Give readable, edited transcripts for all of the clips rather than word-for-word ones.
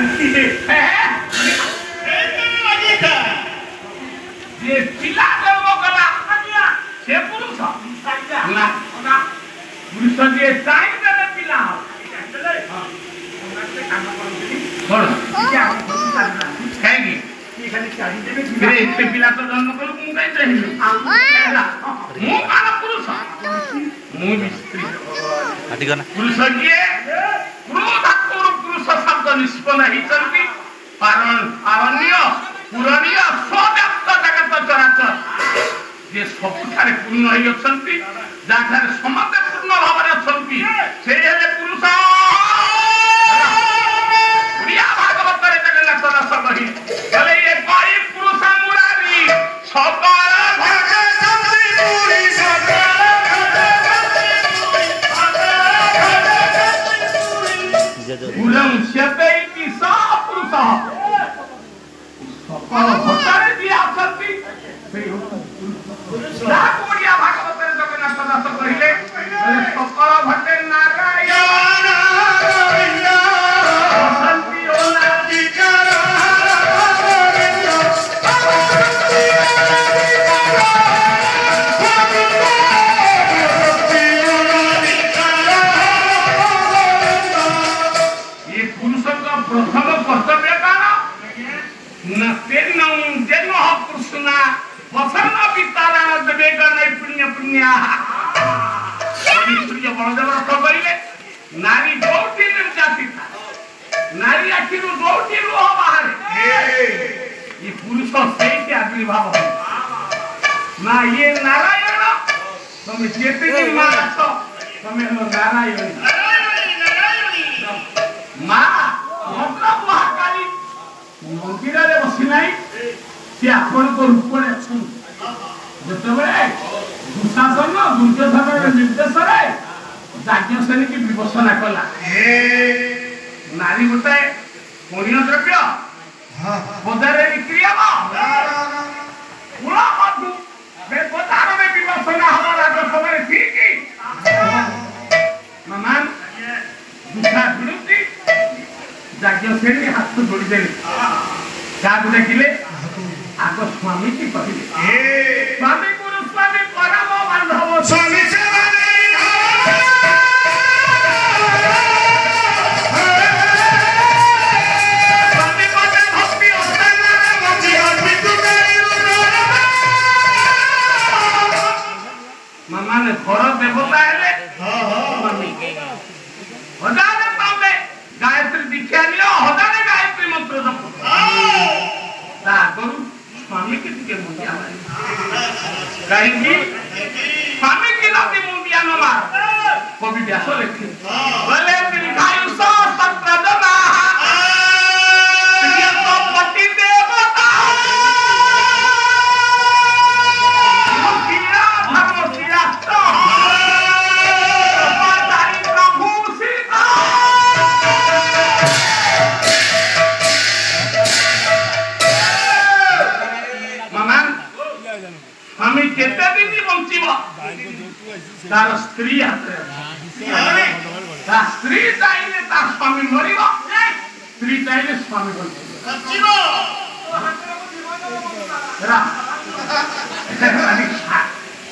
जानती है ये पिला जन्म कला से पुरुष ना पुरुष जे टाइम देले पिला कौन कहेंगे ये पिला तो जन्म करू मु कहीं चाहिए मु काला पुरुष मु स्त्री पुरुष के क्रोधात्मक पुरुष शब्द निष्पन्न ही चलती कारण अरण्य पुराणीय स्वव्याप्त जगत चराचर जे सबुठारे पूर्ण ही अछंती जाठारे समस्त पूर्ण भावरे अछंती से हेले पुरुष प्रिया भागवत रे जगन्नाथ दास कहि गले ये कोई पुरुष मुरारी सकल भगवती पुरी सकल गुरं शतैति सा पुरुष सकल भक्तारे दिया अछंती कोडिया भागवत रे जगन्नाथ दास कहिले सकल भट्टे नारायण शांति ओलाधिकार ये पुरुष का प्रथम कर्तव्य काना न तेन जन्म कृष्णा वसन पितारा देवे गणय पुण्य पुण्या सूर्य बलदेव रथ कहिले नारी जोटी निर्जाति था नारी आखिर जोटी लोह बाहर ये पुरुष से आविर्भाव हो ना ये नारायण तुम जेते दिन मां अछो तुम हो नारायण मां मतलब महाकाली मंदिर रे बसी नाही से आपण को रूप रे अछन जतबे दुशासन दुर्योधन निर्देश रे जाज्ञसेनी की विवशना कला नारी गोटे पुण्य द्रव्य बजारे बिक्री हम कुला मधु बजार में विवशना हमारा समय ठीक मान दुखा विरुद्धि जाज्ञसेनी हाथ जोड़ी देले क्या देखिले आग स्वामी की कहले स्वामी गुरु स्वामी परम बांधव स्वामी माने घर देवता है हजारे पावे गायत्री दीक्षा लियो हजारे गायत्री मंत्र जप ता करू स्वामी की के मुंडिया मारी कहीं भी स्वामी की लाती मुंडिया न मार कवि व्यास लिखे बोले दीर्घायु सत्रदना ये तो पति देवता मुखिया भगवतिया तो पातारी प्रभु सीता मामान हमें केते दिन बंचिबो तार स्त्री हाथे ता स्त्री चाइले ता स्वामी मरिबो स्त्री चाइले स्वामी बंचिबो रा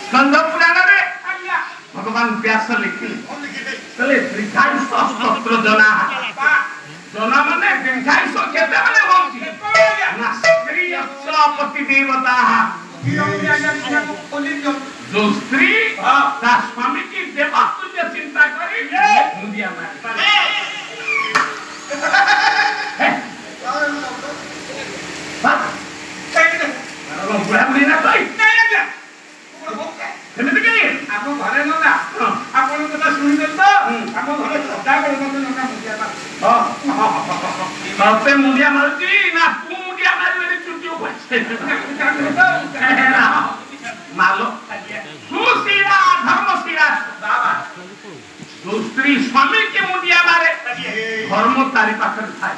स्कंद पुराण रे भगवान व्यास लिखिले तले दीर्घायु सहस्त्र जना जना माने दीर्घायु केते माने होची ना स्त्री पति देवता जो स्त्री ता स्वामी की देवतुल्य चिंता करी मुंडिया मारी बुढ़ा बुढ़ी ना कोई एमती कहीं आप घरे ना आपन कथा सुनी दे तो हम घरे सदा बेले मते नका मुंडिया मार मते मुंडिया मारती ना तू मुंडिया मारी मेरी चुटियो पछे मालो सुशीला धर्मशीला बाबा जो स्त्री स्वामी के मुंडिया मारे धर्म तारी पाखर थाए